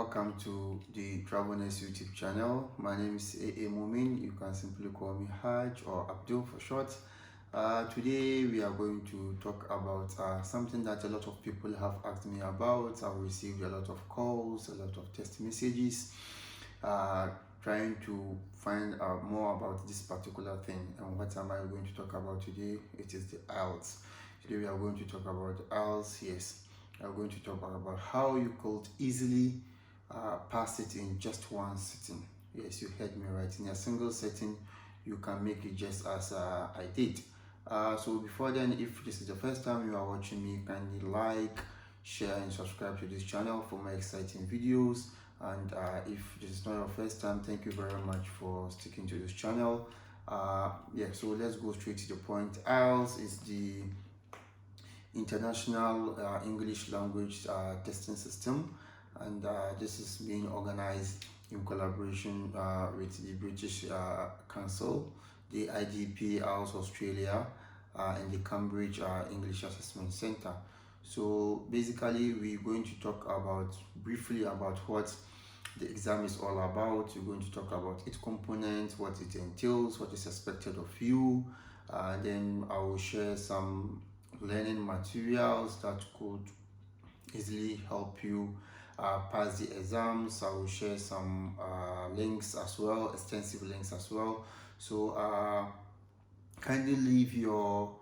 welcome to the Travelness YouTube channel. My name is A.A. Mumin. You can simply call me Haj or Abdul for short. Today we are going to talk about something that a lot of people have asked me about. I've received a lot of calls, a lot of text messages, trying to find out more about this particular thing. And what am I going to talk about today? It is the Ielts. Today we are going to talk about Ielts. Yes, we are going to talk about how you could easily pass it in just one sitting. Yes, you heard me right. In a single setting, you can make it just as I did. So before then, if this is the first time you are watching me, kindly like, share and subscribe to this channel for more exciting videos. And if this is not your first time, thank you very much for sticking to this channel. Yeah, so let's go straight to the point. Ielts is the international English language testing system, and this is being organized in collaboration with the British Council, the IDP, IELTS Australia, and the Cambridge English Assessment Center. So basically we're going to talk about briefly about what the exam is all about. We're going to talk about its components, what it entails, what is expected of you. Then I will share some learning materials that could easily help you pass the exams. I will share some links as well, extensive links as well. So kindly leave your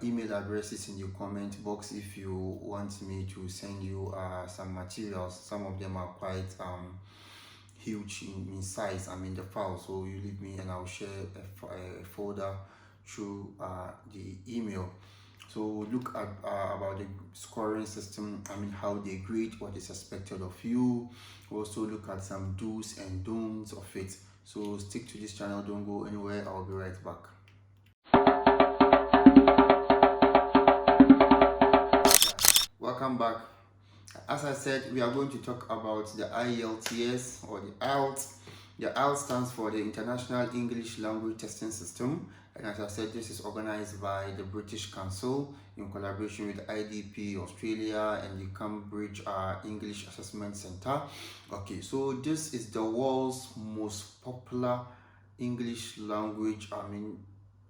email addresses in the comment box if you want me to send you some materials. Some of them are quite huge in size, the file, so you leave me and I'll share a folder through the email. So look at about the scoring system, how they grade what is expected of you. Also look at some do's and don'ts of it. So stick to this channel, don't go anywhere. I'll be right back. Welcome back. As I said, we are going to talk about the Ielts or the Ielts. The Ielts stands for the International English Language Testing System, and as I said, this is organized by the British Council in collaboration with IDP Australia and the Cambridge English Assessment Center. Okay, so this is the world's most popular English language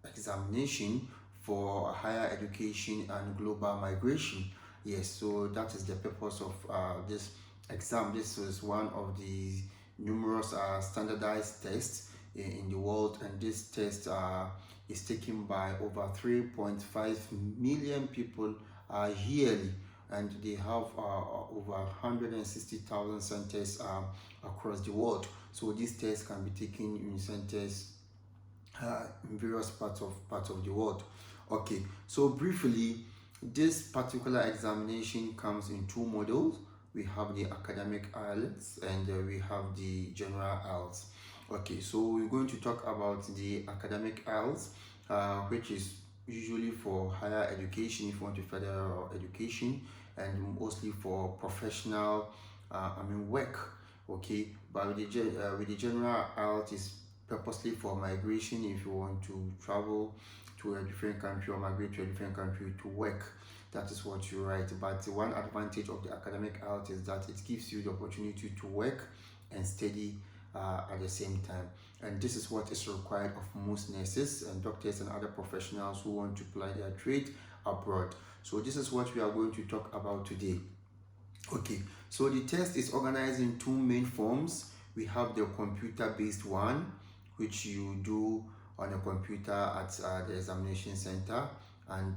examination for higher education and global migration. Yes, so that is the purpose of this exam. This is one of the numerous standardized tests in the world, and this test is taken by over 3.5 million people yearly, and they have over 160,000 centers across the world. So this test can be taken in centers in various parts of the world. Okay, so briefly, this particular examination comes in two models. We have the academic IELTS and we have the general IELTS. Okay, so we're going to talk about the academic IELTS, which is usually for higher education, if you want to further education, and mostly for professional work. Okay, but with the general IELTS is purposely for migration, if you want to travel to a different country or migrate to a different country to work. That is what you write. But the one advantage of the academic IELTS is that it gives you the opportunity to work and study at the same time, and this is what is required of most nurses and doctors and other professionals who want to apply their trade abroad. So this is what we are going to talk about today. Okay, so the test is organized in two main forms. We have the computer-based one, which you do on a computer at the examination center, and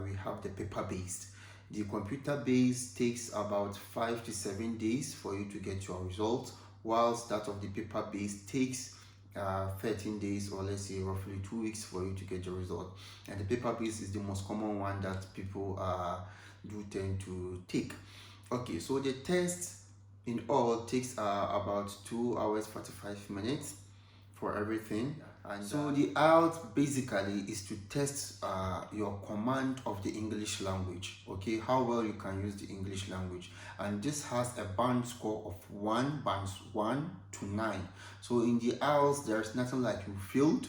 we have the paper-based. The computer-based takes about 5 to 7 days for you to get your results, whilst that of the paper-based takes 13 days, or let's say roughly 2 weeks for you to get your result. And the paper-based is the most common one that people do tend to take. Okay, so the test in all takes about 2 hours 45 minutes for everything. And so the IELTS basically is to test your command of the English language, okay, how well you can use the English language. And this has a band score of bands 1 to 9. So in the IELTS, there's nothing like you failed,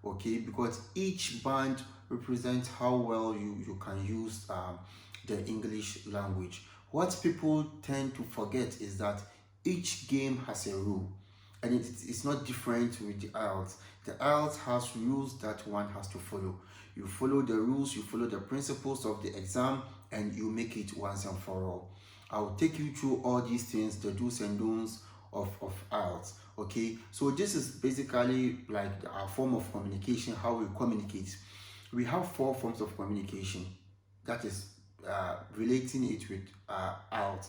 okay, because each band represents how well you can use the English language. What people tend to forget is that Each game has a rule, and it's not different with the IELTS. The IELTS has rules that one has to follow. You follow the rules, you follow the principles of the exam, and you make it once and for all. I'll take you through all these things, the do's and don'ts of IELTS. Okay, so this is basically like our form of communication, how we communicate. We have 4 forms of communication. That is relating it with IELTS.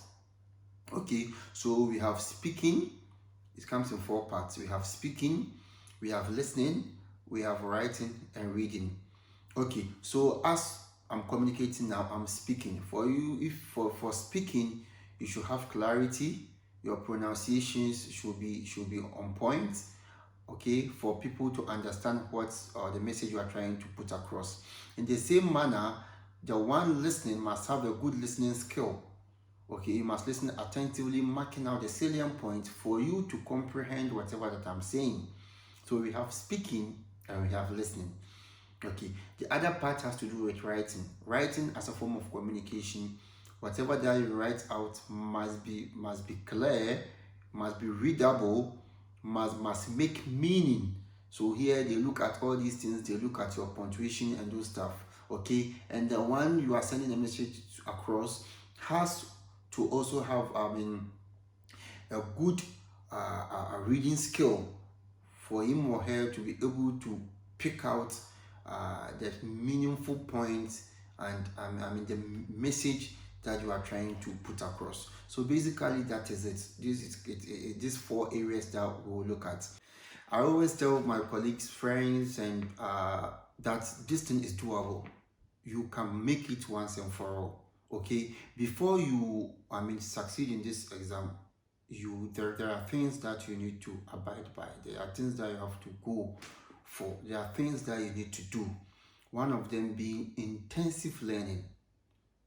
Okay, so we have speaking. It comes in 4 parts. We have speaking, we have listening, we have writing, and reading. Okay, so as I'm communicating now, I'm speaking. For you, if for speaking, you should have clarity. Your pronunciations should be on point. Okay, for people to understand what the message you are trying to put across. In the same manner, the one listening must have a good listening skill. Okay, you must listen attentively, marking out the salient point for you to comprehend whatever that I'm saying. So we have speaking and we have listening. Okay, the other part has to do with writing. Writing as a form of communication. Whatever that you write out must be clear, must be readable, must make meaning. So here they look at all these things, they look at your punctuation and those stuff. Okay, and the one you are sending a message across has to also have a good reading skill for him or her to be able to pick out the meaningful points and the message that you are trying to put across. So basically that is it. These 4 areas that we'll look at. I always tell my colleagues, friends, and that this thing is doable. You can make it once and for all. Okay, before you succeed in this exam, there are things that you need to abide by. There are things that you have to go for. There are things that you need to do. One of them being intensive learning.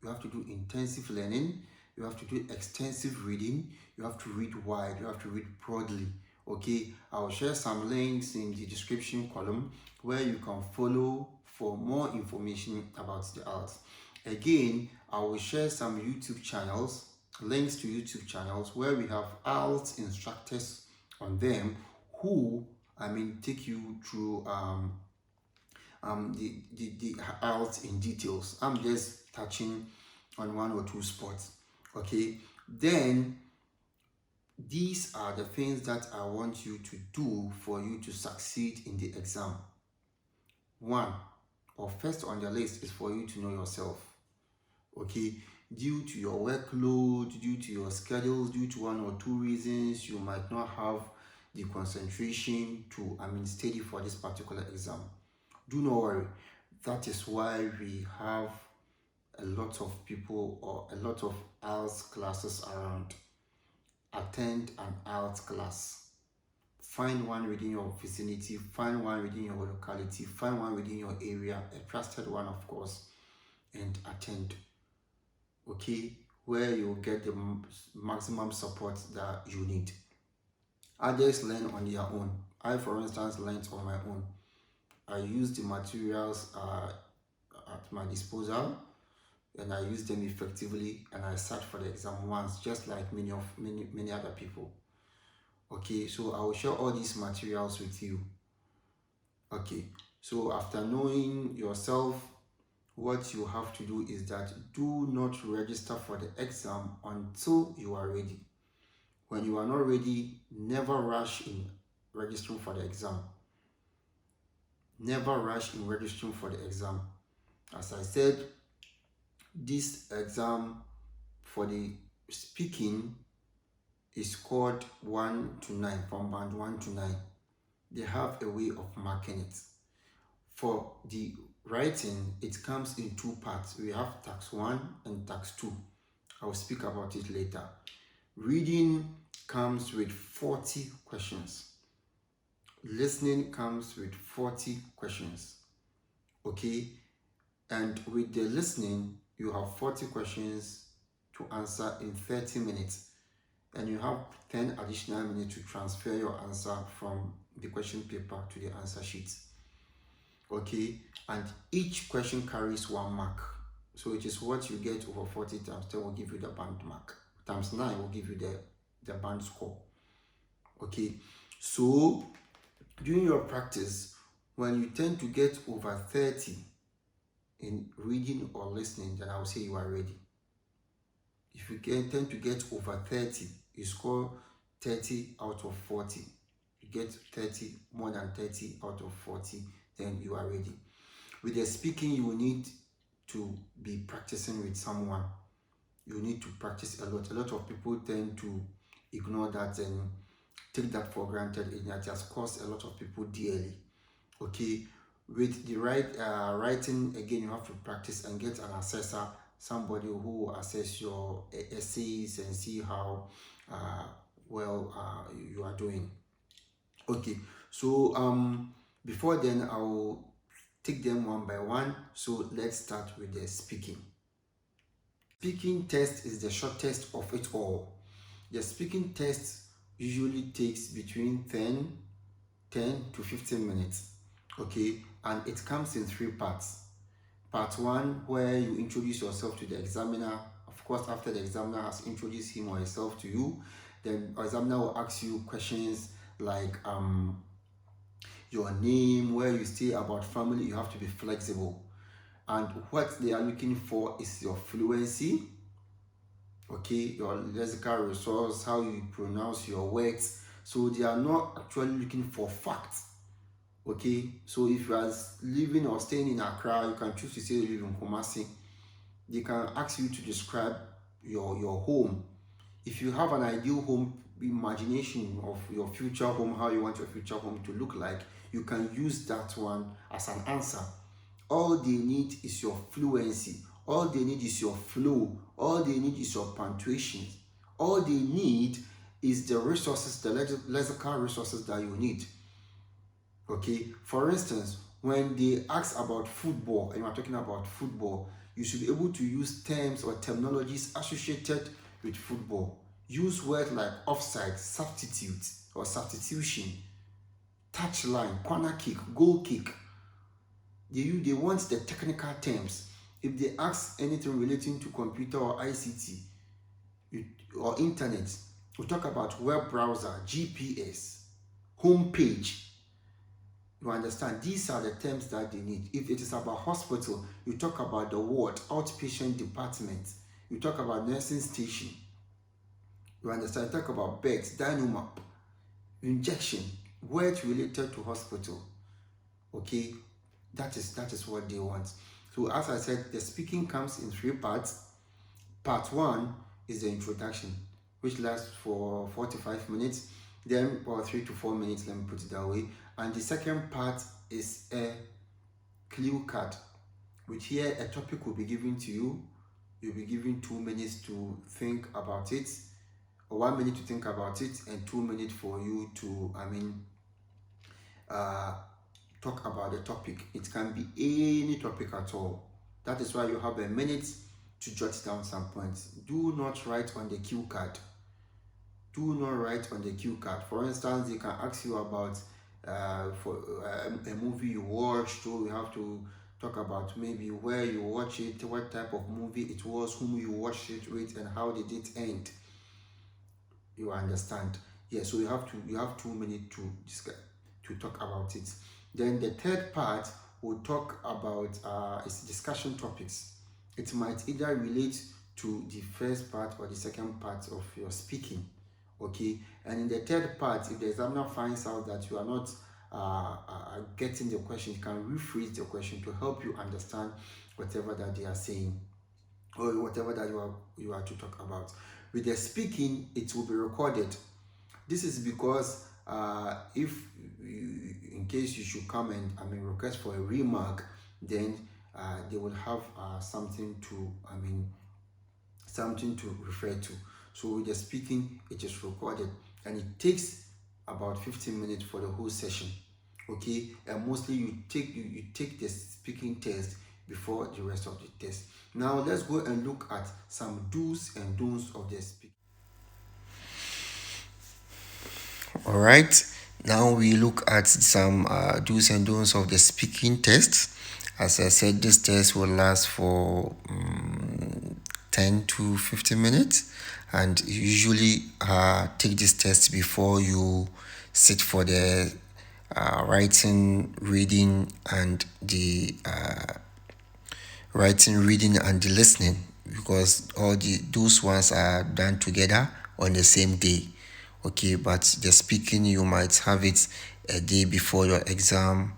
You have to do intensive learning. You have to do extensive reading. You have to read wide. You have to read broadly. Okay, I'll share some links in the description column where you can follow for more information about the IELTS. Again, I will share some YouTube channels, links to YouTube channels where we have IELTS instructors on them who take you through the IELTS in details. I'm just touching on 1 or 2 spots. Okay, then these are the things that I want you to do for you to succeed in the exam. 1, or first on the list, is for you to know yourself. Okay, due to your workload, due to your schedules, due to 1 or 2 reasons, you might not have the concentration to study for this particular exam. Do not worry. That is why we have a lot of people or a lot of IELTS classes around. Attend an IELTS class. Find one within your vicinity, find one within your locality, find one within your area, a trusted one of course, and attend. Okay, where you get the maximum support that you need. Others learn on their own. I, for instance, learned on my own. I use the materials at my disposal, and I use them effectively, and I sat for the exam once, just like many other people. Okay, so I will share all these materials with you. Okay, so after knowing yourself, what you have to do is that do not register for the exam until you are ready. When you are not ready, never rush in registering for the exam. Never rush in registering for the exam. As I said, this exam for the speaking is scored 1 to 9, from band 1 to 9. They have a way of marking it. For the writing, it comes in 2 parts. We have tax 1 and tax 2. I will speak about it later. Reading comes with 40 questions. Listening comes with 40 questions. Okay, and with the listening, you have 40 questions to answer in 30 minutes, and you have 10 additional minutes to transfer your answer from the question paper to the answer sheet. Okay, and each question carries 1 mark. So it is what you get over 40 times 10 will give you the band mark. Times 9 will give you the the band score. Okay, so during your practice, when you tend to get over 30 in reading or listening, then I will say you are ready. If you tend to get over 30, you score 30 out of 40. You get 30, more than 30 out of 40, then you are ready. With the speaking, you will need to be practicing with someone. You need to practice a lot. A lot of people tend to ignore that and take that for granted, and that has cost a lot of people dearly. Okay, with the writing, again, you have to practice and get an assessor, somebody who will assess your essays and see how well you are doing. Okay, so before then, I will take them one by one. So let's start with the speaking. Speaking test is the shortest of it all. The speaking test usually takes between 10 to 15 minutes. Okay, and it comes in three parts. Part one, where you introduce yourself to the examiner. Of course, after the examiner has introduced him or herself to you, then the examiner will ask you questions like your name, where you stay, about family. You have to be flexible. And what they are looking for is your fluency, okay, your lexical resource, how you pronounce your words. So they are not actually looking for facts. Okay, so if you are living or staying in Accra, you can choose to say you live in Kumasi. They can ask you to describe your home. If you have an ideal home, imagination of your future home, how you want your future home to look like, you can use that one as an answer. All they need is your fluency. All they need is your flow. All they need is your punctuation. All they need is the resources, the lexical resources that you need. Okay, for instance, when they ask about football and you are talking about football, you should be able to use terms or terminologies associated with football. Use words like offside, substitute or substitution, touchline, corner kick, goal kick. They want the technical terms. If they ask anything relating to computer or ICT or internet, we talk about web browser, GPS, home page. You understand? These are the terms that they need. If it is about hospital, you talk about the ward, outpatient department. You talk about nursing station. You understand? You talk about beds, dynamap, injection, words related to hospital. Okay, that is what they want. So as I said, the speaking comes in three parts. Part one is the introduction, which lasts for 45 minutes, then or 3 to 4 minutes, let me put it that way. And the second part is a clue card, which here a topic will be given to you. You'll be given 2 minutes to think about it, or 1 minute to think about it, and 2 minutes for you to talk about the topic. It can be any topic at all. That is why you have a minute to jot down some points. Do not write on the cue card. Do not write on the cue card. For instance, they can ask you about a movie you watched, so you have to talk about maybe where you watch it, what type of movie it was, whom you watched it with, and how did it end. You understand? Yeah, so you have 2 minutes to talk about it. Then the third part will talk about its discussion topics. It might either relate to the first part or the second part of your speaking. Okay, and in the third part, if the examiner finds out that you are not getting the question, you can rephrase the question to help you understand whatever that they are saying or whatever that you are to talk about. With the speaking, it will be recorded. This is because if in case you should come and request for a remark, then they will have something to refer to. So with the speaking, it is recorded, and it takes about 15 minutes for the whole session. Okay, and mostly you take the speaking test before the rest of the test. Now let's go and look at some do's and don'ts of the speaking. All right, now we look at some do's and don'ts of the speaking test. As I said, this test will last for 10 to 15 minutes, and you usually take this test before you sit for the writing, reading, and the listening, because all those ones are done together on the same day. Okay, but the speaking, you might have it a day before your exam,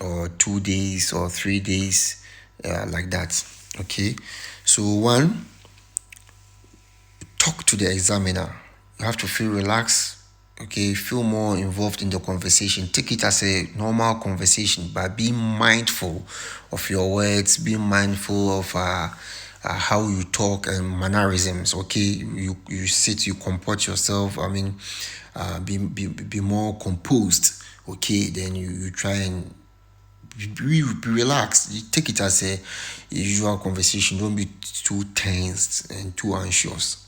or 2 days or 3 days, like that. Okay, so one, talk to the examiner. You have to feel relaxed. Okay, feel more involved in the conversation. Take it as a normal conversation, but be mindful of your words. Be mindful of how you talk and mannerisms. Okay, you sit, you comport yourself. I mean, be more composed. Okay, then you try and be relaxed. You take it as a usual conversation. Don't be too tense and too anxious.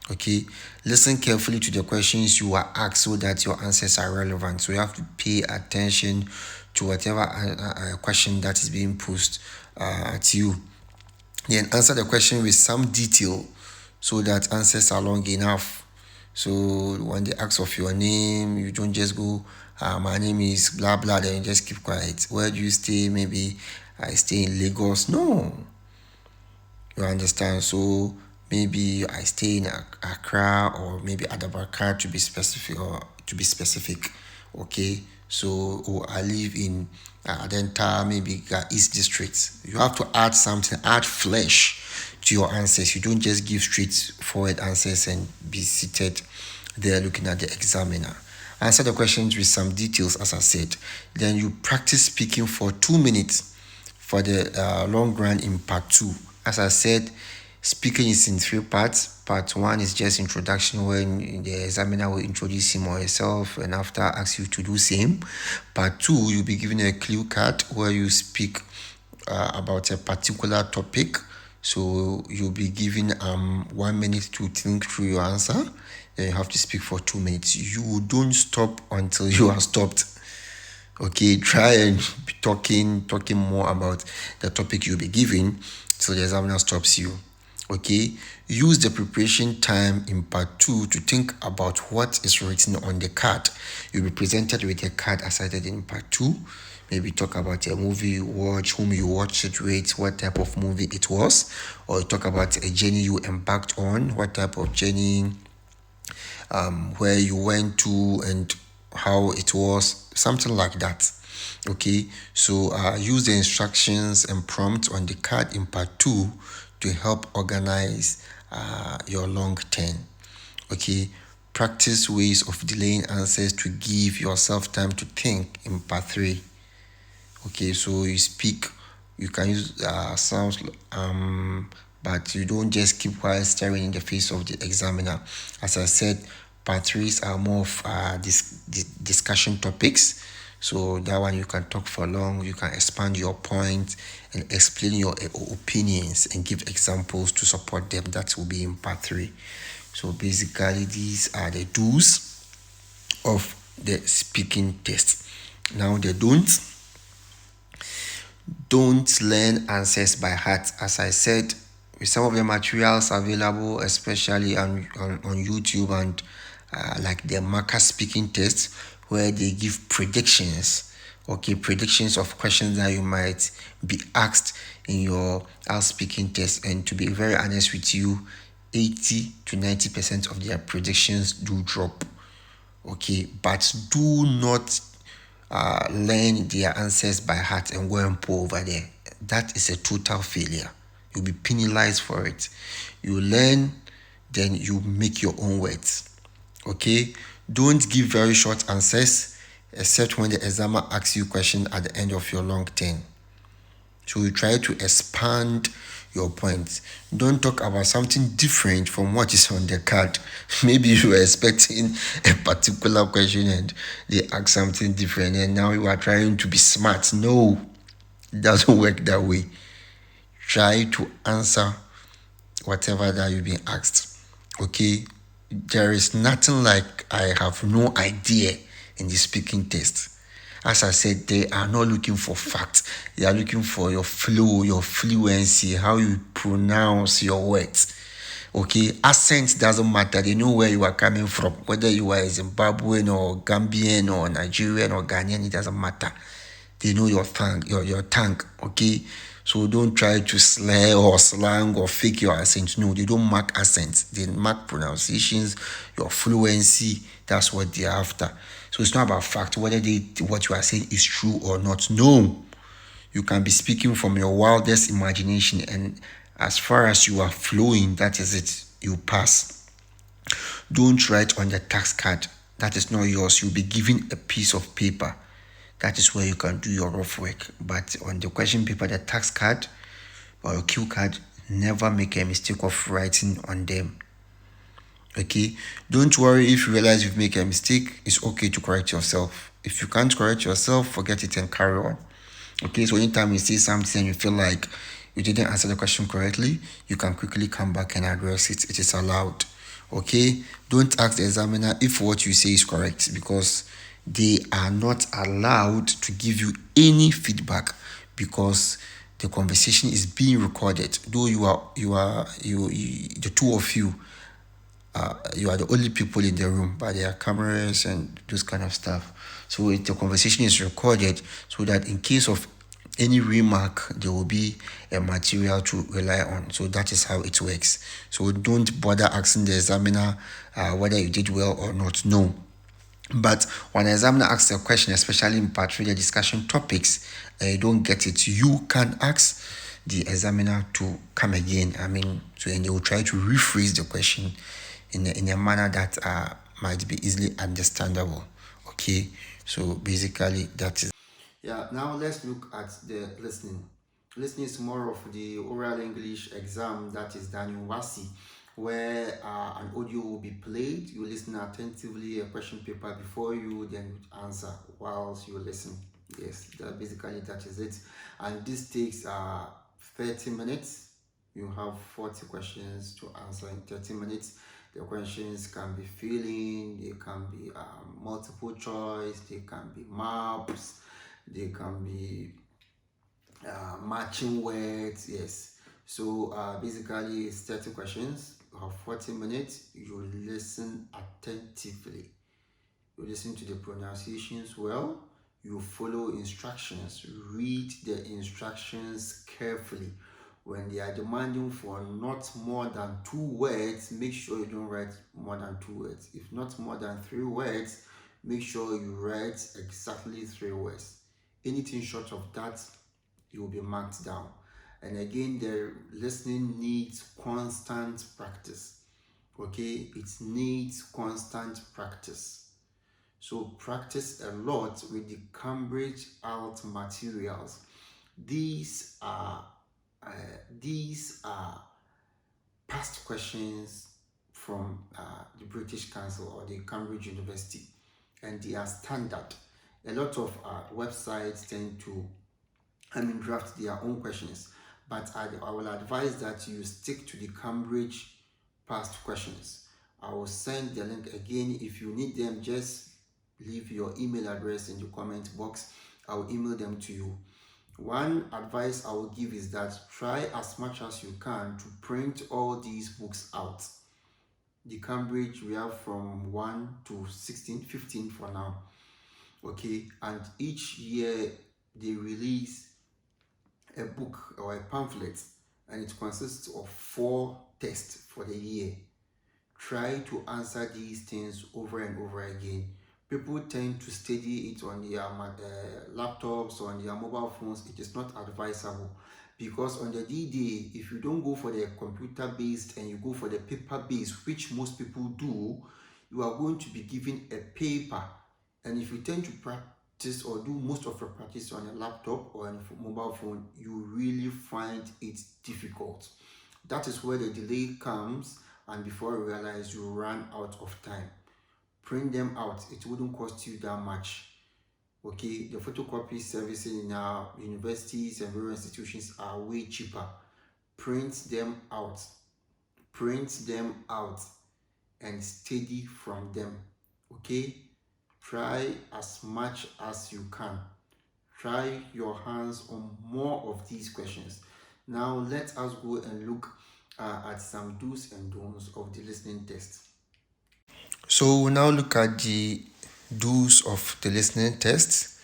Okay, listen carefully to the questions you are asked so that your answers are relevant. So you have to pay attention to whatever question that is being posed to you. Then answer the question with some detail so that answers are long enough. So when they ask of your name, you don't just go, my name is blah blah, then you just keep quiet. Where do you stay? Maybe I stay in Lagos. No, you understand? So maybe I stay in Accra, or maybe Adabaka, to be specific. Okay, so I live in Adenta, maybe East District. You have to add something, add flesh to your answers. You don't just give straightforward answers and be seated there looking at the examiner. Answer the questions with some details, as I said. Then you practice speaking for 2 minutes for the long run in part 2. As I said, speaking is in 3 parts. Part 1 is just introduction, when the examiner will introduce him or herself and after ask you to do same. Part 2, you'll be given a clue card where you speak about a particular topic. So you'll be given 1 minute to think through your answer. Then you have to speak for 2 minutes. You don't stop until you are stopped. Okay, try and be talking more about the topic you'll be given till the examiner stops you. Okay, use the preparation time in part 2 to think about what is written on the card. You'll be presented with a card as I did in part 2. Maybe talk about a movie you watch, whom you watched it with, what type of movie it was, or talk about a journey you embarked on, what type of journey, where you went to and how it was, something like that. Okay, so use the instructions and prompts on the card in part 2 to help organize your long term. Okay, practice ways of delaying answers to give yourself time to think in part 3. Okay, so you speak, you can use sounds, but you don't just keep quiet staring in the face of the examiner. As I said, part 3s are more of discussion topics. So that one you can talk for long, you can expand your point and explain your opinions and give examples to support them. That will be in part 3. So basically, these are the do's of the speaking test. Now the don'ts. Don't learn answers by heart. As I said, with some of the materials available, especially on YouTube and like the marker speaking test, where they give predictions, predictions of questions that you might be asked in your speaking test. And to be very honest with you, 80 to 90% of their predictions do drop. Okay, but do not learn their answers by heart and go and pour over there. That is a total failure. You'll be penalized for it. You learn, then you make your own words. Okay, don't give very short answers except when the examiner asks you a question at the end of your long term. So you try to expand your points. Don't talk about something different from what is on the card. Maybe you were expecting a particular question and they ask something different and now you are trying to be smart. No, it doesn't work that way. Try to answer whatever that you've been asked. Okay, there is nothing like I have no idea in the speaking test. As I said, they are not looking for facts. They are looking for your flow, your fluency, how you pronounce your words. Okay, accent doesn't matter. They know where you are coming from, whether you are Zimbabwean or Gambian or Nigerian or Ghanaian, it doesn't matter. They know your tongue, okay? So don't try to slur or slang or fake your accent. No, they don't mark accents. They mark pronunciations, your fluency. That's what they're after. So it's not about fact, whether what you are saying is true or not. No. You can be speaking from your wildest imagination, and as far as you are flowing, that is it. You pass. Don't write on the tax card. That is not yours. You'll be given a piece of paper. That is where you can do your rough work. But on the question paper, the tax card or your cue card, never make a mistake of writing on them. Okay? Don't worry if you realize you've made a mistake. It's okay to correct yourself. If you can't correct yourself, forget it and carry on. Okay, so anytime you see something and you feel like you didn't answer the question correctly, you can quickly come back and address it. It is allowed. Okay, don't ask the examiner if what you say is correct, because they are not allowed to give you any feedback, because the conversation is being recorded. Though the two of you, you are the only people in the room, but there are cameras and those kind of stuff. So the conversation is recorded, so that in case of any remark, there will be a material to rely on. So that is how it works. So don't bother asking the examiner whether you did well or not. No. But when an examiner asks a question, especially in part 3, the discussion topics, and you don't get it, you can ask the examiner to come again. And they will try to rephrase the question in a manner that might be easily understandable. Okay, so basically that is. Yeah, now let's look at the listening. Listening is more of the oral English exam that is done in WASI, where an audio will be played. You listen attentively, a question paper before you, then you answer whilst you listen. Yes, that is it. And this takes 30 minutes. You have 40 questions to answer in 30 minutes. The questions can be filling, they can be multiple choice, they can be maps, they can be matching words. Yes. So basically it's 30 questions. You have 40 minutes. You listen attentively. You listen to the pronunciations well. You follow instructions. Read the instructions carefully. When they are demanding for not more than 2 words, make sure you don't write more than 2 words. If not more than 3 words, make sure you write exactly 3 words. Anything short of that, you will be marked down. And again, the listening needs constant practice. Okay, it needs constant practice. So practice a lot with the Cambridge Alt materials. These are past questions from the British Council or the Cambridge University, and they are standard. A lot of websites tend to draft their own questions, but I will advise that you stick to the Cambridge past questions. I will send the link again. If you need them, just leave your email address in the comment box. I will email them to you. One advice I will give is that try as much as you can to print all these books out. The Cambridge, we have from 1 to 16, 15 for now. Okay, and each year they release a book or a pamphlet, and it consists of 4 tests for the year. Try to answer these things over and over again. People tend to study it on their laptops or on their mobile phones. It is not advisable, because on the D-Day, if you don't go for the computer-based and you go for the paper-based, which most people do, you are going to be given a paper. And if you tend to practice or do most of your practice on a laptop or on a mobile phone, you really find it difficult. That is where the delay comes, and before you realize, you run out of time. Print them out. It wouldn't cost you that much. Okay, the photocopy services in our universities and various institutions are way cheaper. Print them out. Print them out and study from them. Okay, try as much as you can. Try your hands on more of these questions. Now let us go and look at some do's and don'ts of the listening test. So we'll now look at the do's of the listening test.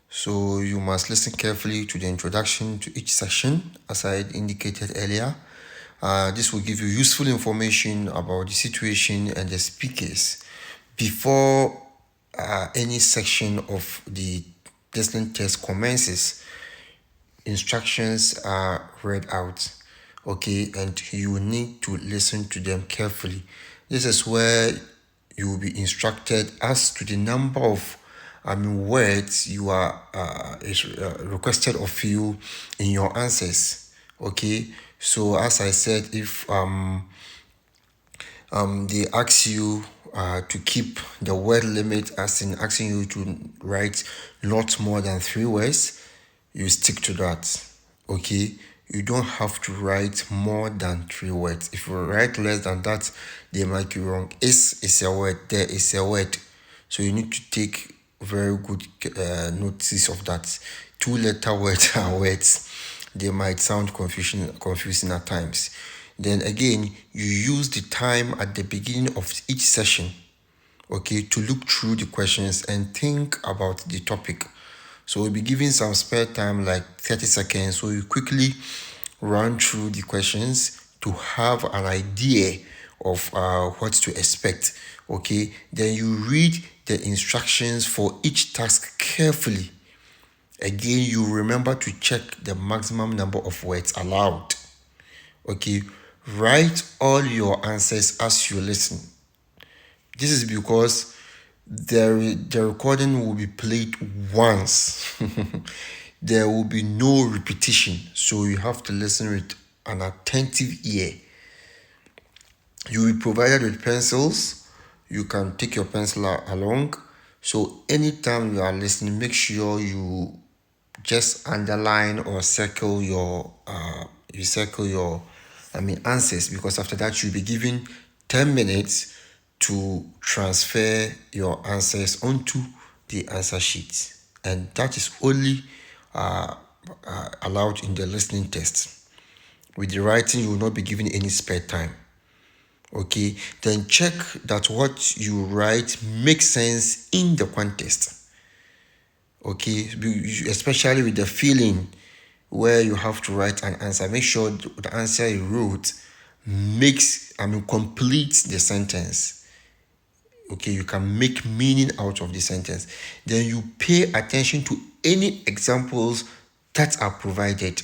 So you must listen carefully to the introduction to each session, as I indicated earlier. This will give you useful information about the situation and the speakers before any section of the listening test commences. Instructions are read out, okay, and you need to listen to them carefully. This is where you will be instructed as to the number of words you are is requested of you in your answers, okay. So as I said, if they ask you to keep the word limit, as in asking you to write not more than 3 words, you stick to that, okay. You don't have to write more than 3 words. If you write less than that, they might be wrong. Is a word, there is a word, so you need to take very good notice of that. 2-letter words are words. They might sound confusing at times. Then again, you use the time at the beginning of each session, okay, to look through the questions and think about the topic. So we'll be giving some spare time, like 30 seconds, so you quickly run through the questions to have an idea of what to expect, okay. Then you read the instructions for each task carefully. Again, you remember to check the maximum number of words allowed, okay. Write all your answers as you listen. This is because the recording will be played once. There will be no repetition, so you have to listen with an attentive ear. You will be provided with pencils. You can take your pencil along. So anytime you are listening, make sure you just underline or circle your answers, because after that you'll be given 10 minutes to transfer your answers onto the answer sheet, and that is only allowed in the listening test. With the writing, you will not be given any spare time, okay. Then check that what you write makes sense in the context, okay, especially with the feeling where you have to write an answer. Make sure the answer you wrote completes the sentence, okay. You can make meaning out of the sentence. Then you pay attention to any examples that are provided,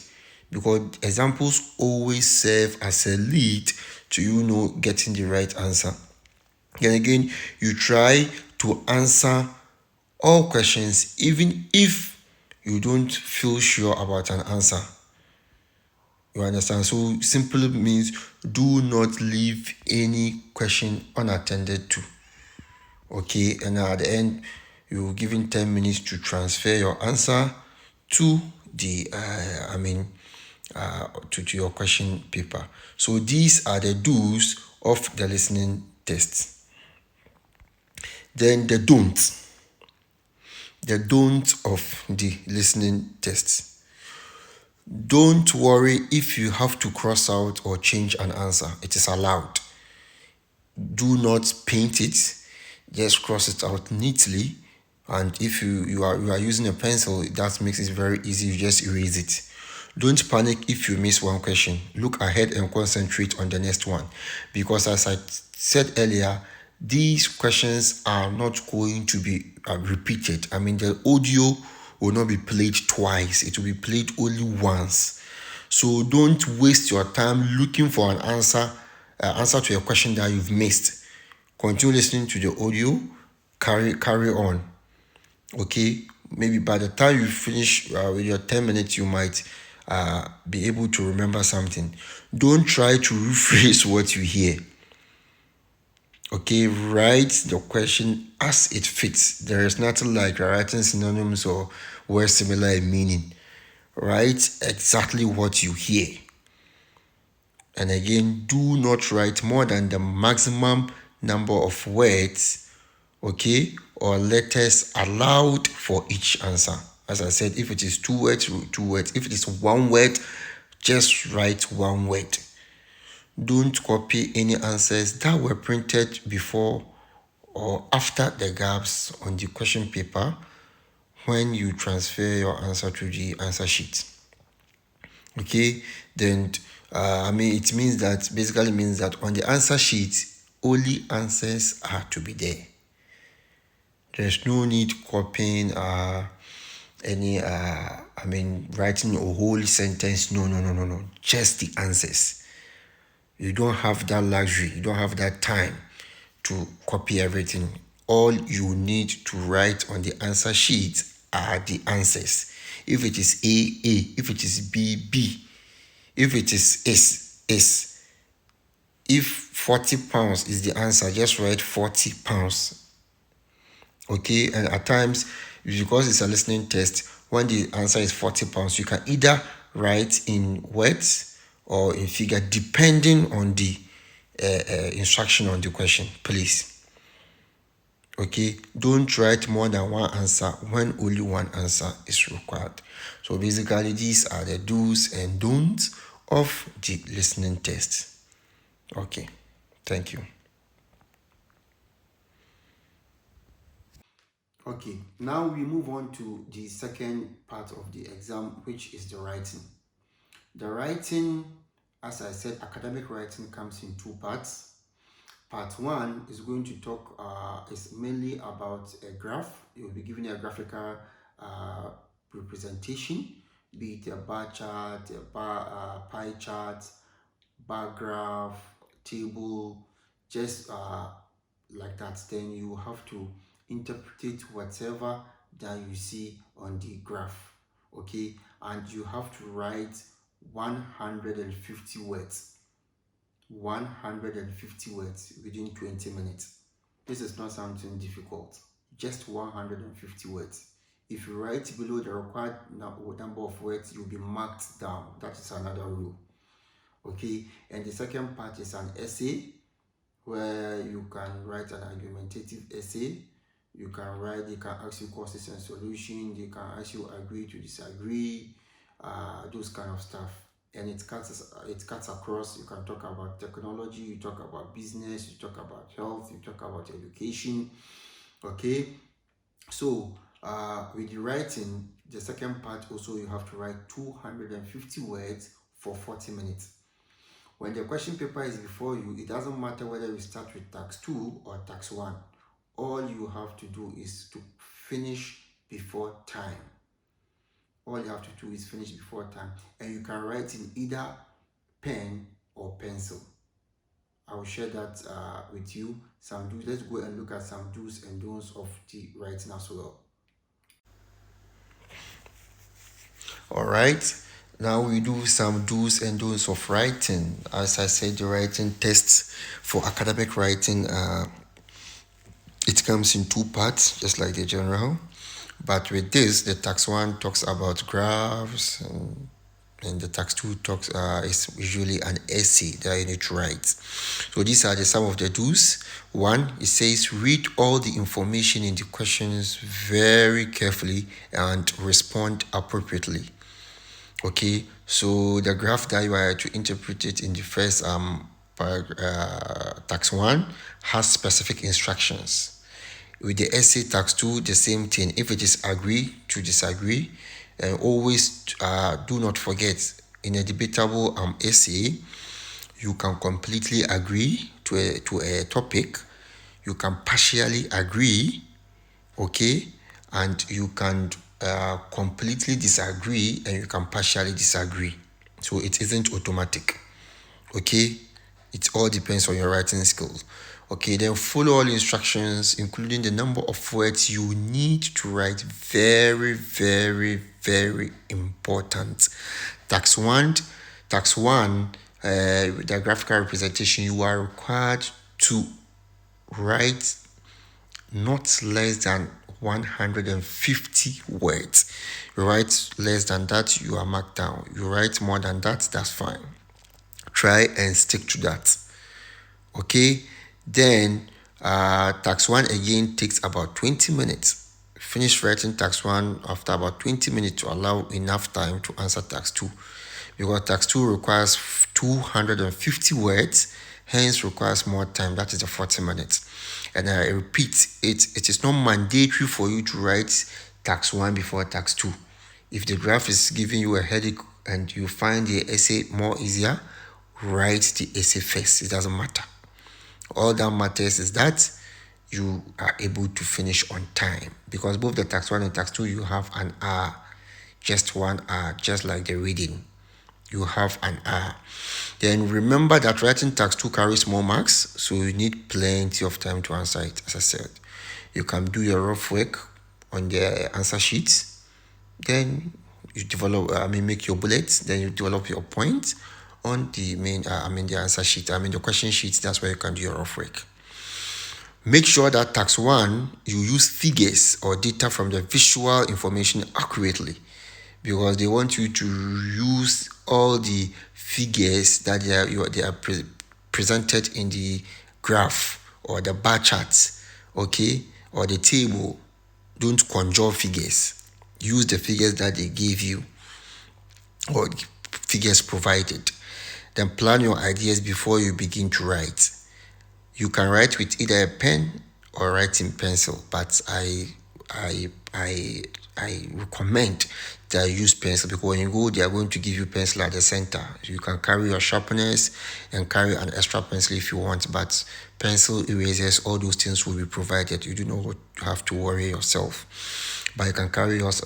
because examples always serve as a lead to getting the right answer. Then again, you try to answer all questions even if you don't feel sure about an answer. You understand? So simply means do not leave any question unattended to, okay. And at the end, you're given 10 minutes to transfer your answer to the to your question paper. So these are the do's of the listening test. Then the don't of the listening test. Don't worry if you have to cross out or change an answer. It is allowed. Do not paint it. Just cross it out neatly. And if you are using a pencil, that makes it very easy. You just erase it. Don't panic if you miss one question. Look ahead and concentrate on the next one. Because as I said earlier, these questions are not going to be repeated. The audio will not be played twice. It will be played only once. So don't waste your time looking for an answer to a question that you've missed. Continue listening to the audio. Carry on. Okay. Maybe by the time you finish with your 10 minutes, you might be able to remember something. Don't try to rephrase what you hear. Okay, write the question as it fits. There is nothing like writing synonyms or words similar in meaning. Write exactly what you hear. And again, do not write more than the maximum number of words, okay, or letters allowed for each answer. As I said, if it is 2 words, 2 words. If it is 1 word, just write 1 word. Don't copy any answers that were printed before or after the gaps on the question paper when you transfer your answer to the answer sheet. Okay, then it means that basically means that on the answer sheet only answers are to be there. There's no need copying any writing a whole sentence. No. Just the answers. You don't have that luxury. You don't have that time to copy everything. All you need to write on the answer sheet are the answers. If it is A, A. If it is B, B. If it is S, S. If 40 pounds is the answer, just write 40 pounds. Okay, and at times, because it's a listening test, when the answer is 40 pounds, you can either write in words or in figure, depending on the instruction on the question, please. Okay, don't write more than one answer when only one answer is required. So basically, these are the do's and don'ts of the listening test. Okay, thank you. Okay, now we move on to the second part of the exam, which is the writing. The writing, as I said, academic writing comes in two parts. Part one is going to talk, is mainly about a graph. You'll be given a graphical representation, be it a bar chart, a pie chart, bar graph, table, just like that. Then you have to interpret whatever that you see on the graph. Okay, and you have to write 150 words. 150 words within 20 minutes. This is not something difficult. Just 150 words. If you write below the required number of words, you'll be marked down. That is another rule. Okay, and the second part is an essay, where you can write an argumentative essay. You can write, they can ask you causes and solutions, they can ask you agree to disagree, those kind of stuff. And it cuts across. You can talk about technology, you talk about business, you talk about health, you talk about education. Okay, so with the writing, the second part also, you have to write 250 words for 40 minutes. When the question paper is before you, it doesn't matter whether you start with tax 2 or tax 1. All you have to do is to finish before time. All you have to do is finish before time. And you can write in either pen or pencil. I will share that with you. Let's go and look at some do's and don'ts of the writing as well. All right. Now we do some do's and don'ts of writing. As I said, the writing tests for academic writing, it comes in two parts, just like the general. But with this, the tax 1 talks about graphs, and the tax 2 talks is usually an essay that you need to write. So these are some of the do's. 1, it says read all the information in the questions very carefully and respond appropriately. Okay, so the graph that you are to interpret it in the first tax 1 has specific instructions. With the essay tax 2, the same thing. If it is agree to disagree, always do not forget, in a debatable essay, you can completely agree to a topic, you can partially agree, okay, and you can completely disagree, and you can partially disagree. So it isn't automatic. Okay, it all depends on your writing skills. Okay, then follow all instructions, including the number of words you need to write. Very, very, very important. Tax 1, the graphical representation, you are required to write not less than 150 words. You write less than that, you are marked down. You write more than that, that's fine. Try and stick to that. Okay, then tax 1 again takes about 20 minutes. Finish writing tax 1 after about 20 minutes to allow enough time to answer tax 2. because tax 2 requires 250 words, hence requires more time. That is the 40 minutes. And I repeat, it is not mandatory for you to write tax 1 before tax 2. If the graph is giving you a headache and you find the essay more easier, write the essay first. It doesn't matter. All that matters is that you are able to finish on time, because both the tax 1 and tax 2, you have an hour, just 1 hour, just like the reading. You have an hour. Then remember that writing tax 2 carries more marks, so you need plenty of time to answer it. As I said, you can do your rough work on the answer sheet, then you develop, make your bullets, then you develop your points on the main, the answer sheet, the question sheet. That's where you can do your rough work. Make sure that tax 1, you use figures or data from the visual information accurately, because they want you to use all the figures that they are presented in the graph or the bar charts, okay, or the table. Don't conjure figures. Use the figures that they gave you or figures provided. Then plan your ideas before you begin to write. You can write with either a pen or write in pencil, but I recommend that you use pencil, because when you go, they are going to give you pencil at the center. You can carry your sharpeners and carry an extra pencil if you want, but pencil, erasers, all those things will be provided. You do not have to worry yourself, but you can carry yours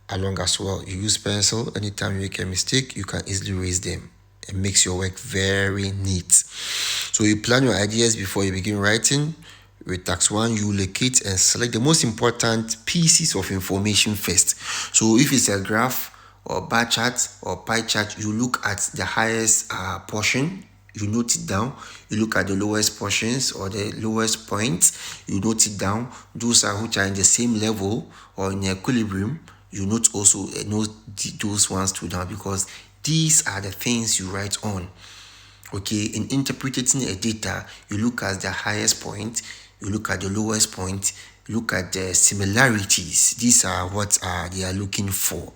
along as well. You use pencil. Anytime you make a mistake, you can easily erase them. It makes your work very neat. So you plan your ideas before you begin writing. With tax 1, you locate and select the most important pieces of information first. So if it's a graph or bar chart or pie chart, you look at the highest portion, you note it down. You look at the lowest portions or the lowest points, you note it down. Those are which are in the same level or in equilibrium, you note also note those ones too down, because these are the things you write on. Okay, in interpreting a data, you look at the highest point, you look at the lowest point, you look at the similarities. These are what they are looking for.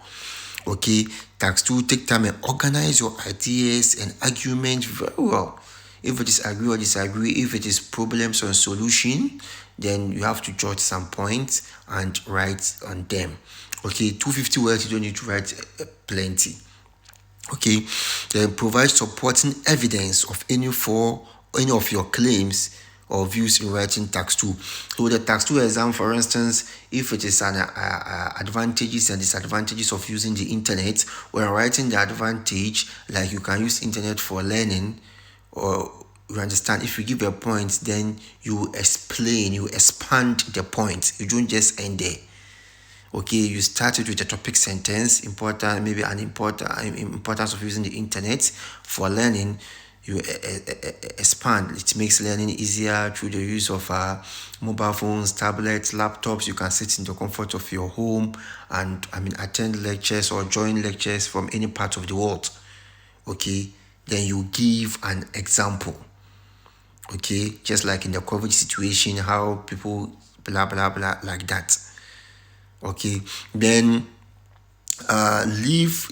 Okay, tax 2, take time and organize your ideas and arguments very well. If it is agree or disagree, if it is problems or solution, then you have to jot some points and write on them. Okay, 250 words, you don't need to write plenty. Okay, then provide supporting evidence of any of your claims or views in writing tax 2. So the tax 2 exam, for instance, if it is an advantages and disadvantages of using the internet, when writing the advantage, like you can use internet for learning, or you understand, if you give a point, then you explain, you expand the point. You don't just end there. Okay, you started with a topic sentence, importance of using the internet for learning. You expand. It makes learning easier through the use of mobile phones, tablets, laptops. You can sit in the comfort of your home and attend lectures or join lectures from any part of the world. Okay, then you give an example. Okay, just like in the COVID situation, how people blah blah blah like that. Okay, then leave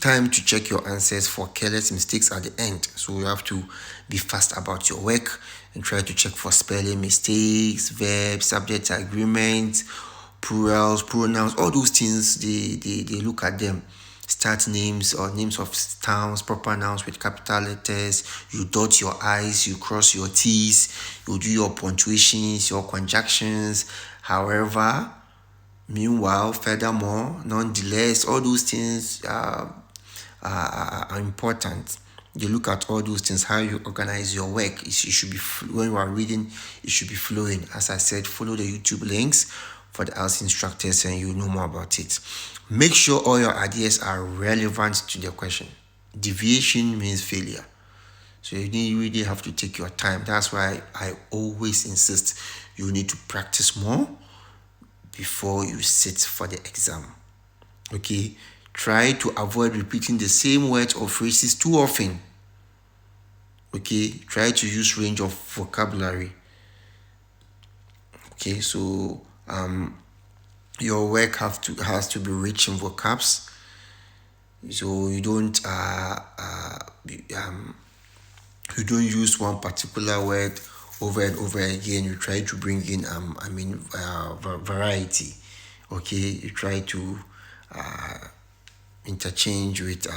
time to check your answers for careless mistakes at the end. So you have to be fast about your work and try to check for spelling mistakes, verbs, subject agreements, plurals, pronouns, all those things. They look at them. Start names or names of towns, proper nouns with capital letters. You dot your I's, you cross your T's, you do your punctuations, your conjunctions. However, meanwhile, furthermore, nonetheless, all those things are important. You look at all those things, how you organize your work. It should be, when you are reading, it should be flowing. As I said, follow the YouTube links for the IELTS instructors and you know more about it. Make sure all your ideas are relevant to the question. Deviation means failure. So you really have to take your time. That's why I always insist you need to practice more before you sit for the exam. Okay, try to avoid repeating the same words or phrases too often. Okay, try to use range of vocabulary. Okay, so your work has to be rich in vocabs. So you don't use one particular word over and over again. You try to bring in variety. Okay, you try to interchange with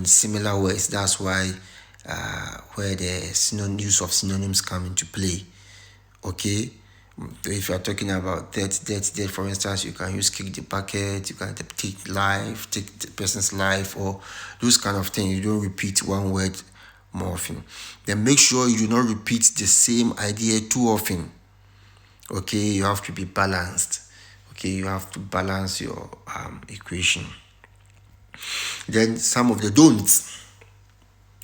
similar words. That's why where the use of synonyms come into play. Okay, if you are talking about that, for instance, you can use kick the bucket, you can take the person's life, or those kind of things. You don't repeat one word more often. Then make sure you do not repeat the same idea too often. Okay, you have to be balanced. Okay, you have to balance your equation. Then some of the don'ts.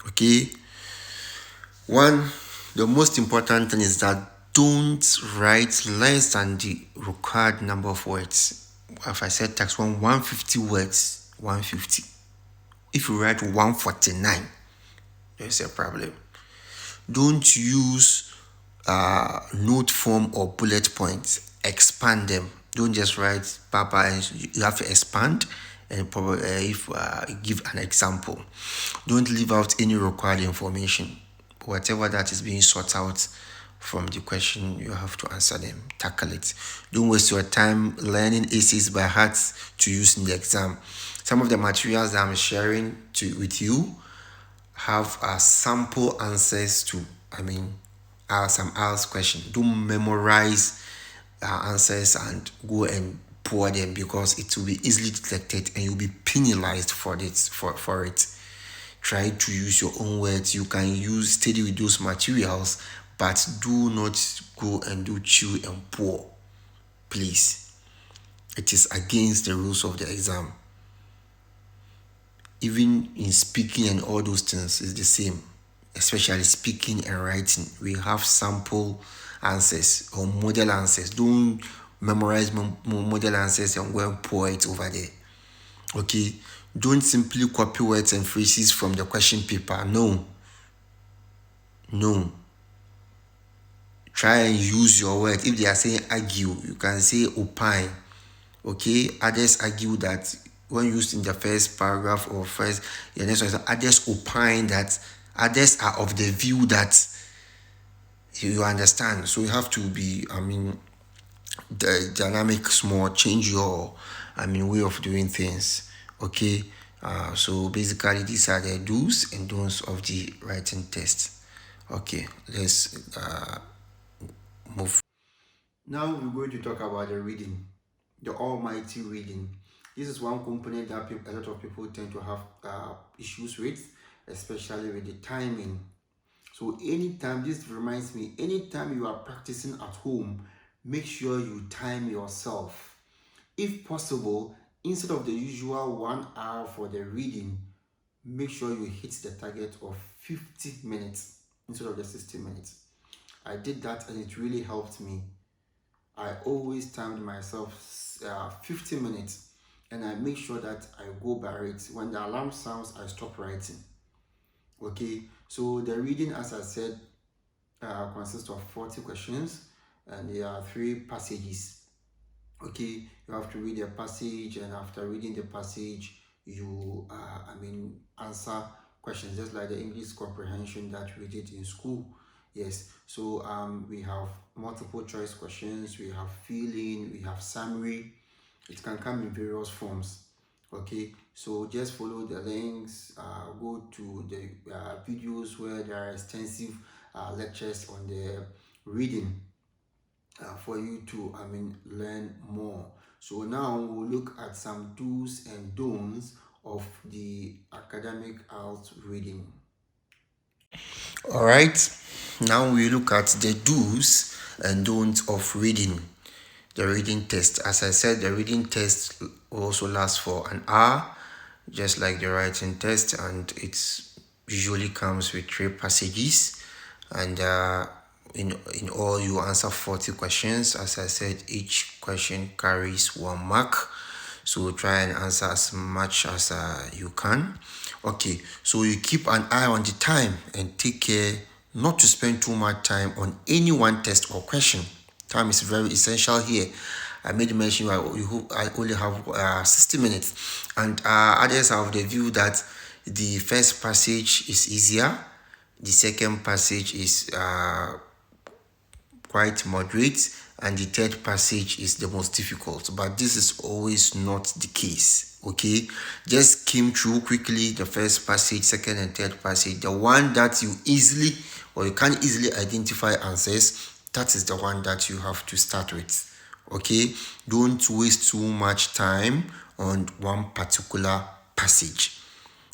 Okay, one, the most important thing is that don't write less than the required number of words. If I said tax 150 words, 150. If you write 149, there's a problem. Don't use note form or bullet points. Expand them. Don't just write Papa, and you have to expand and probably give an example. Don't leave out any required information. Whatever that is being sought out from the question, you have to answer them, tackle it. Don't waste your time learning essays by heart to use in the exam. Some of the materials that I'm sharing with you have sample answers to some IELTS question. Don't memorize answers and go and pour them, because it will be easily detected and you'll be penalized for it. Try to use your own words. You can study with those materials, but do not go and do chew and pour, please. It is against the rules of the exam. Even in speaking and all those things is the same, especially speaking and writing. We have sample answers or model answers. Don't memorize model answers and go and pour it over there. Okay, don't simply copy words and phrases from the question paper. No. Try and use your words. If they are saying argue, you can say opine. Okay, others argue that when used in the first paragraph or the next one, others opine that, others are of the view that, you understand. So you have to be the dynamics more, change your way of doing things. Okay, so basically these are the do's and don'ts of the writing test. Okay, let's move. Now we're going to talk about the reading, the almighty reading. This is one component that a lot of people tend to have issues with, especially with the timing. So anytime, this reminds me, anytime you are practicing at home, make sure you time yourself. If possible, instead of the usual 1 hour for the reading, make sure you hit the target of 50 minutes instead of the 60 minutes. I did that and it really helped me. I always timed myself 50 minutes, and I make sure that I go by it. When the alarm sounds, I stop writing. Okay, so the reading, as I said, consists of 40 questions, and there are 3 passages. Okay, you have to read a passage, and after reading the passage, you answer questions, just like the English comprehension that we did in school. Yes, so we have multiple choice questions, we have feeling, we have summary. It can come in various forms. Okay, so just follow the links, go to the videos where there are extensive lectures on the reading for you to learn more. So now we'll look at some do's and don'ts of the academic IELTS reading. All right, now we look at the do's and don'ts of reading, the reading test. As I said, the reading test will also last for an hour, just like the writing test, and it usually comes with 3 passages, and in all you answer 40 questions. As I said, each question carries 1 mark, so try and answer as much as you can. Okay, so you keep an eye on the time and take care not to spend too much time on any one test or question. Time is very essential here. I made mention I only have 60 minutes, and others are of the view that the first passage is easier, the second passage is quite moderate, and the third passage is the most difficult. But this is always not the case. Okay, just skim through quickly the first passage, second and third passage. The one that you easily or you can easily identify answers, that is the one that you have to start with. Okay, don't waste too much time on one particular passage.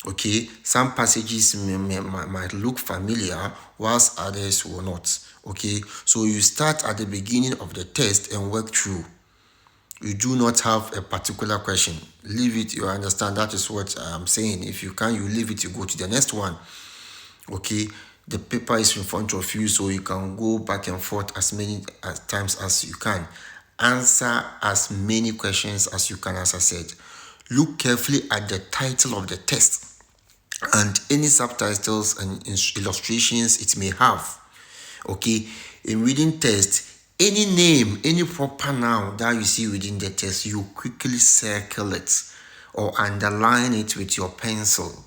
Okay, some passages might look familiar whilst others will not. Okay, so you start at the beginning of the test and work through. You do not have a particular question, leave it. You understand, that is what I'm saying. If you can, you leave it, you go to the next one. Okay, the paper is in front of you, so you can go back and forth as many times as you can. Answer as many questions as you can. As I said, look carefully at the title of the test and any subtitles and illustrations it may have. Okay, in reading test, any name, any proper noun that you see within the test, you quickly circle it or underline it with your pencil.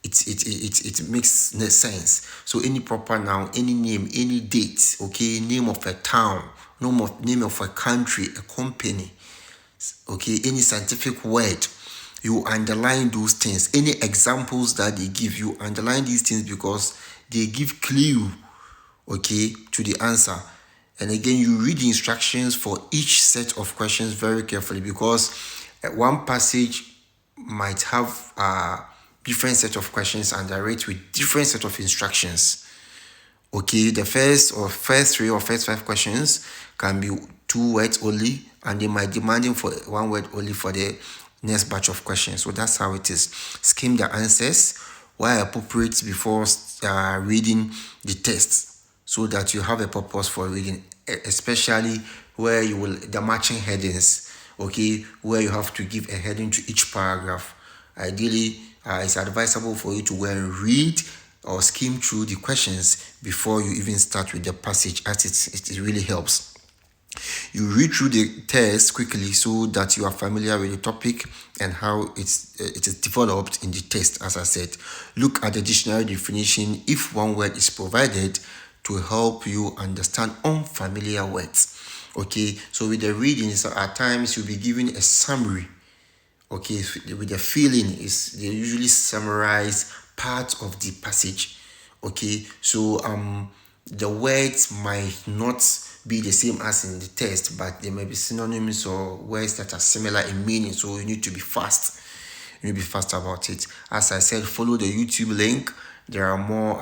It makes sense. So any proper noun, any name, any date, okay, name of a town, name of a country, a company, okay, any scientific word, you underline those things. Any examples that they give, you underline these things because they give clue, okay, to the answer. And again, you read the instructions for each set of questions very carefully, because one passage might have a different set of questions under it with different set of instructions. Okay, the first three or first five questions can be 2 words only, and they might demanding for 1 word only for the next batch of questions. So that's how it is. Skim the answers where appropriate before reading the test, so that you have a purpose for reading, especially where you will the matching headings. Okay, where you have to give a heading to each paragraph. Ideally, it's advisable for you to go and read or skim through the questions before you even start with the passage, as it really helps. You read through the text quickly so that you are familiar with the topic and how it is developed in the text. As I said, look at the dictionary definition if one word is provided to help you understand unfamiliar words. Okay, so with the reading, at times you'll be given a summary. Okay, with the feeling is they usually summarize part of the passage. Okay, so the words might not be the same as in the text, but they may be synonyms or words that are similar in meaning. So you need to be fast. You need to be fast about it. As I said, follow the YouTube link. There are more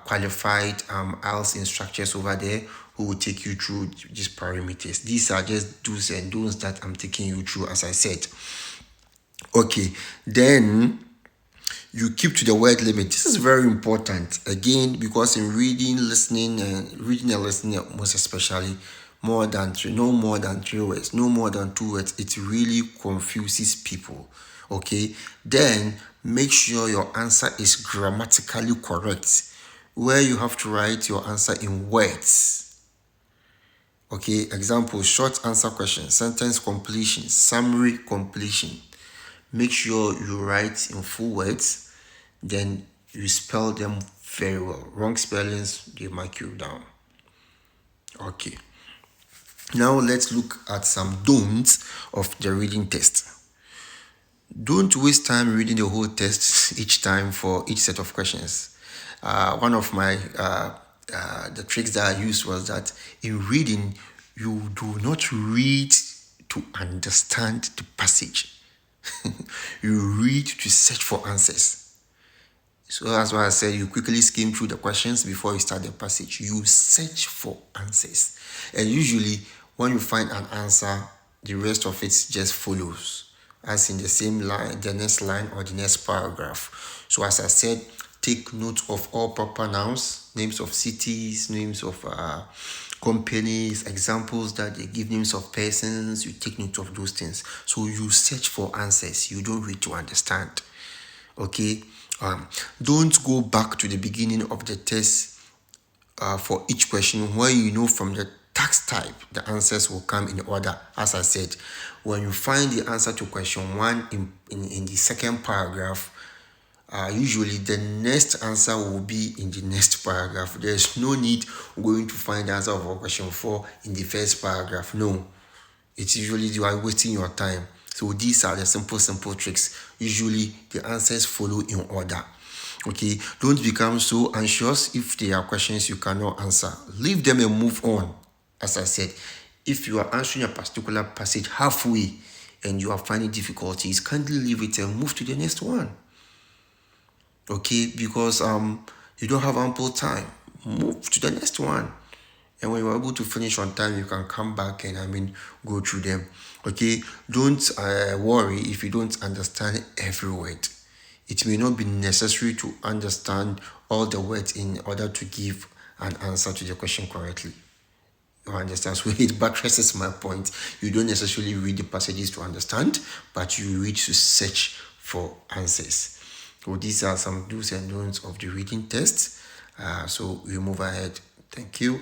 qualified IELTS instructors over there who will take you through these parameters. These are just do's and don'ts that I'm taking you through, as I said. Okay, then you keep to the word limit. This is very important again, because in reading and listening, most especially, no more than 3 words, no more than 2 words, it really confuses people. Okay, then make sure your answer is grammatically correct, where you have to write your answer in words. Okay, example: short answer question, sentence completion, summary completion. Make sure you write in full words, then you spell them very well. Wrong spellings, they mark you down. Okay, now let's look at some don'ts of the reading test. Don't waste time reading the whole test each time for each set of questions. One of my the tricks that I used was that in reading, you do not read to understand the passage. You read to search for answers. So that's why I said you quickly skim through the questions before you start the passage. You search for answers. And usually when you find an answer, the rest of it just follows, as in the same line, the next line or the next paragraph. So as I said, take note of all proper nouns, names of cities, names of companies, examples that they give, names of persons. You take note of those things. So you search for answers. You don't read to understand. Okay, don't go back to the beginning of the test for each question when you know from the task type, the answers will come in order. As I said, when you find the answer to question 1 in the second paragraph, usually the next answer will be in the next paragraph. There's no need going to find the answer for question 4 in the first paragraph. No, it's usually you are wasting your time. So these are the simple tricks. Usually the answers follow in order. Okay, don't become so anxious if there are questions you cannot answer. Leave them and move on. As I said, if you are answering a particular passage halfway and you are finding difficulties, kindly leave it and move to the next one. Okay, because you don't have ample time. Move to the next one. And when you're able to finish on time, you can come back and go through them. Okay, don't worry if you don't understand every word. It may not be necessary to understand all the words in order to give an answer to the question correctly. You understand? So it buttresses my point. You don't necessarily read the passages to understand, but you read to search for answers. So these are some do's and don'ts of the reading test. So we move ahead. Thank you.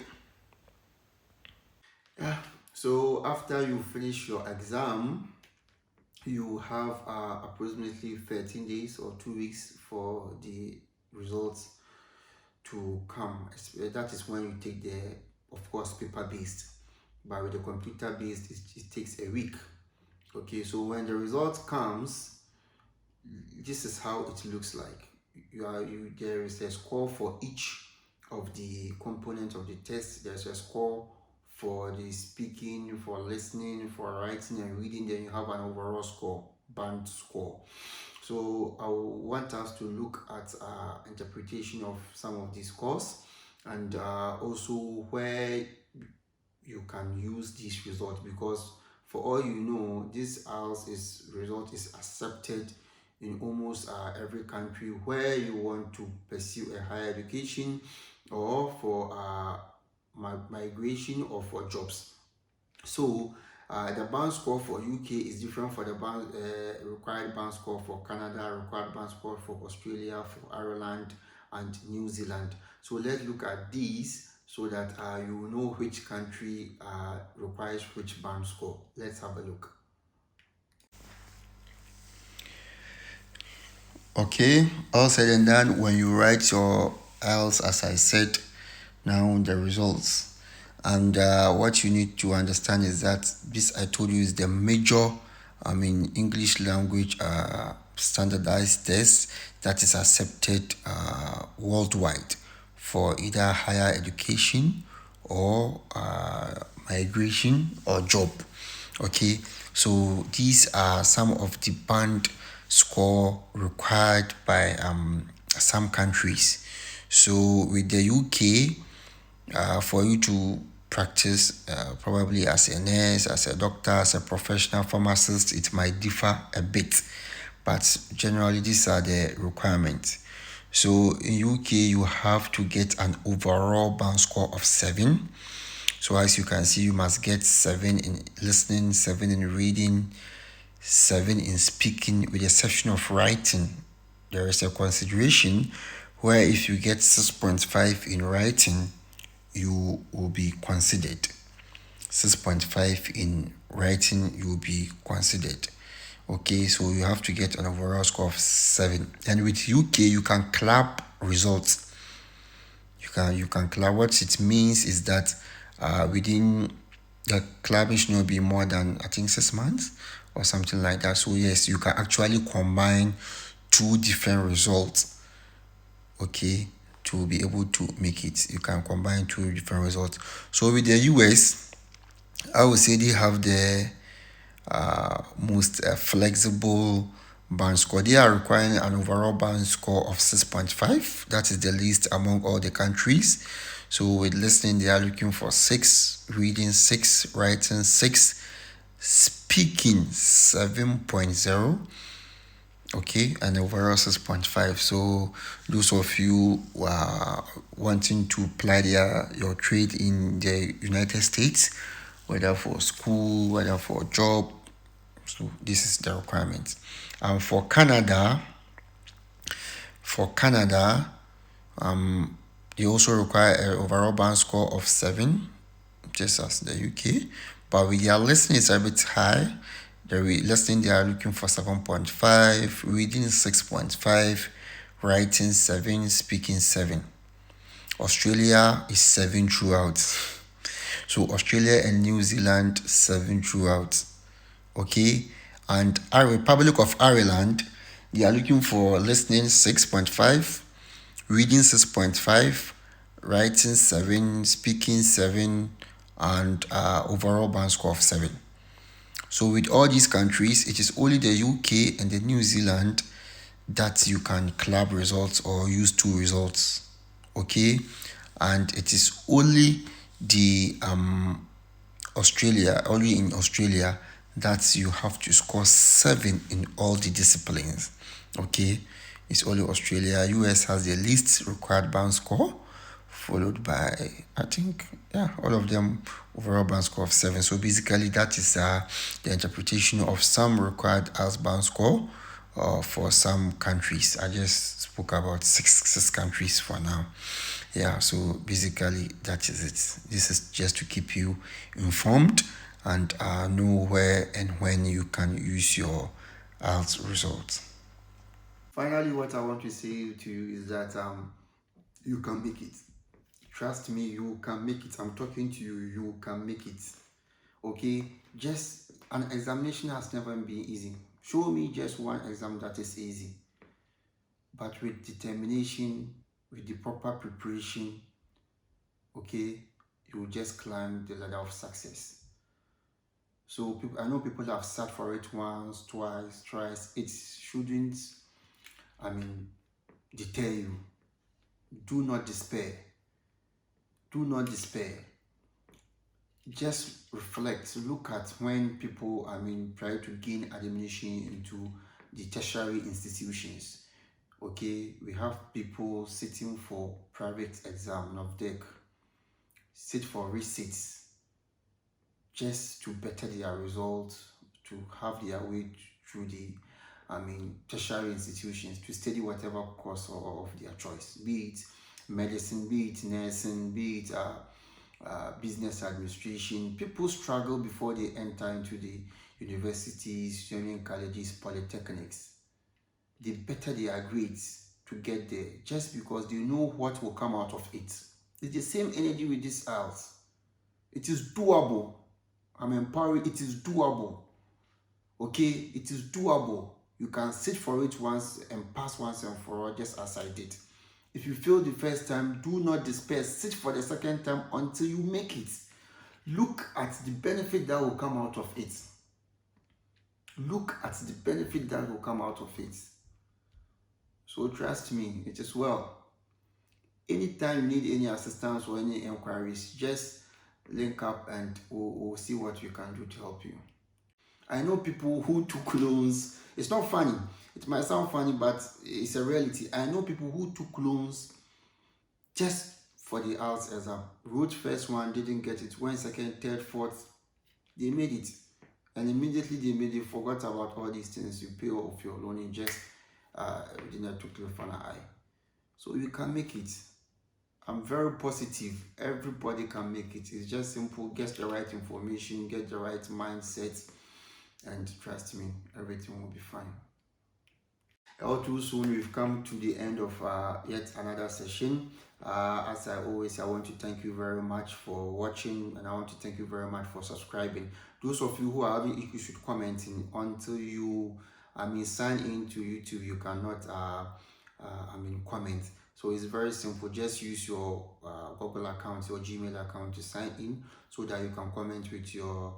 Yeah. So after you finish your exam, you have approximately 13 days or 2 weeks for the results to come. That is when you take the, of course, paper-based. But with the computer-based, it takes a week. Okay, so when the result comes, this is how it looks like. There is a score for each of the components of the test. There's a score for the speaking, for listening, for writing and reading. Then you have an overall score, band score. So I want us to look at interpretation of some of these scores, and also where you can use these results, because for all you know, this Ielts result is accepted in almost every country where you want to pursue a higher education, or for migration, or for jobs. So the band score for UK is different for the required band score for Canada, required band score for Australia, for Ireland and New Zealand. So let's look at these so that you will know which country requires which band score. Let's have a look. Okay, all said and done, when you write your IELTS, as I said, now the results. And what you need to understand is that this, I told you, is the major, English language standardized test that is accepted worldwide for either higher education or migration or job. Okay, so these are some of the band score required by some countries. So with the UK, for you to practice probably as a nurse, as a doctor, as a professional pharmacist, it might differ a bit, but generally these are the requirements. So in UK, you have to get an overall band score of 7. So as you can see, you must get 7 in listening, 7 in reading, 7 in speaking, with the exception of writing. There is a consideration where if you get 6.5 in writing, you will be considered. 6.5 in writing, you will be considered. Okay, so you have to get an overall score of 7. And with UK, you can club results. You can club. What it means is that within the clubbing should not be more than, I think, 6 months or something like that. So yes, you can actually combine 2 different results, okay, to be able to make it. You can combine 2 different results. So with the US, I would say they have the most flexible band score. They are requiring an overall band score of 6.5. That is the least among all the countries. So with listening, they are looking for 6, reading 6, writing 6, speaking 7.0, okay, and overall 6.5. So those of you who are wanting to apply your trade in the United States, whether for school, whether for a job, so this is the requirement. And for Canada, they also require an overall band score of 7 just as the UK. But with their listening is a bit high. The listening they are looking for 7.5, reading 6.5, writing 7, speaking 7. Australia is 7 throughout. So Australia and New Zealand 7 throughout. Okay, and our Republic of Ireland, they are looking for listening 6.5, reading 6.5, writing 7, speaking 7, and overall band score of 7. So with all these countries, it is only the UK and the New Zealand that you can club results or use two results. Okay, and it is only the only in Australia that you have to score 7 in all the disciplines. Okay, it's only Australia. US has the least required band score, followed by, I think, yeah, all of them overall band score of 7. So basically that is the interpretation of some required as band score for some countries. I just spoke about six countries for now. Yeah, so basically that is it. This is just to keep you informed and know where and when you can use your IELTS results. Finally, what I want to say to you is that you can make it. Trust me, you can make it. I'm talking to you, you can make it. Okay, just an examination has never been easy. Show me just one exam that is easy, but with determination, with the proper preparation, okay, you will just climb the ladder of success. So people, I know people have sat for it once, twice, thrice. It shouldn't, deter you. Do not despair. Do not despair. Just reflect. Look at when people, try to gain admission into the tertiary institutions. Okay, we have people sitting for private exam, NOVDEC, sit for receipts just to better their results, to have their way through the tertiary institutions, to study whatever course of their choice, be it medicine, be it nursing, be it business administration. People struggle before they enter into the universities, union colleges, polytechnics. They better their grades to get there just because they know what will come out of it. It's the same energy with this IELTS. It is doable. I'm empowering. It is doable. Okay, it is doable. You can sit for it once and pass once and for all, just as I did. If you fail the first time, do not despair. Sit for the second time until you make it. Look at the benefit that will come out of it. Look at the benefit that will come out of it. So trust me, it is well. Anytime you need any assistance or any inquiries, just link up and we'll see what we can do to help you. I know people who took loans. It's not funny. It might sound funny, but it's a reality. I know people who took loans just for the IELTS exam. Wrote first one, didn't get it. Went second, third, fourth. They made it. And immediately they made it, forgot about all these things. You pay off your loan and just didn't took it for an eye. So you can make it. I'm very positive. Everybody can make it. It's just simple. Get the right information, get the right mindset, and trust me, everything will be fine. All too soon, we've come to the end of yet another session. As I always, I want to thank you very much for watching, and I want to thank you very much for subscribing. Those of you who are having issues with commenting, until you sign into YouTube, you cannot comment. So it's very simple. Just use your Google account, your Gmail account to sign in, so that you can comment with your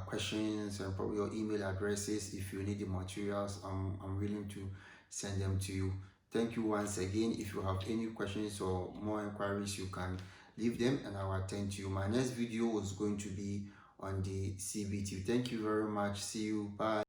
questions and probably your email addresses. If you need the materials, I'm willing to send them to you. Thank you once again. If you have any questions or more inquiries, you can leave them and I will attend to you. My next video is going to be on the CBT. Thank you very much. See you. Bye.